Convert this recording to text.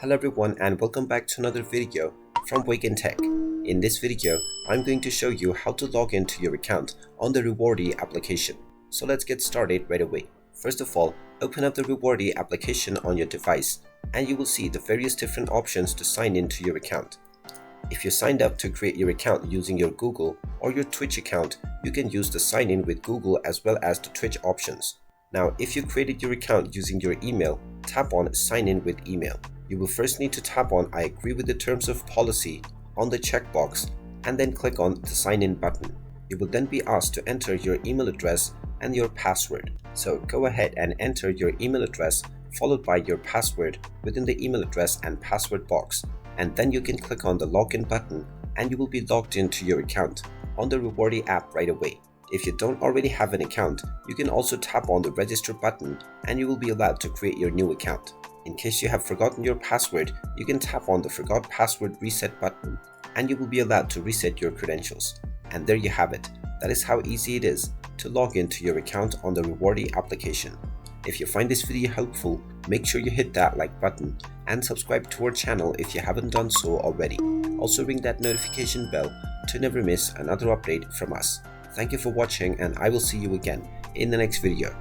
Hello everyone and welcome back to another video from Wake&Tech. In this video, I'm going to show you how to log into your account on the Rewardy application. So let's get started right away. First of all, open up the Rewardy application on your device and you will see the various different options to sign into your account. If you signed up to create your account using your Google or your Twitch account, you can use the sign in with Google as well as the Twitch options. Now, if you created your account using your email, tap on sign in with email. You will first need to tap on I agree with the terms of policy on the checkbox and then click on the sign in button. You will then be asked to enter your email address and your password. So go ahead and enter your email address followed by your password within the email address and password box, and then you can click on the login button and you will be logged into your account on the Rewardy app right away. If you don't already have an account, you can also tap on the register button and you will be allowed to create your new account. In case you have forgotten your password, you can tap on the forgot password reset button and you will be allowed to reset your credentials. And there you have it. That is how easy it is to log into your account on the Rewardy application. If you find this video helpful, make sure you hit that like button and subscribe to our channel if you haven't done so already. Also ring that notification bell to never miss another update from us. Thank you for watching and I will see you again in the next video.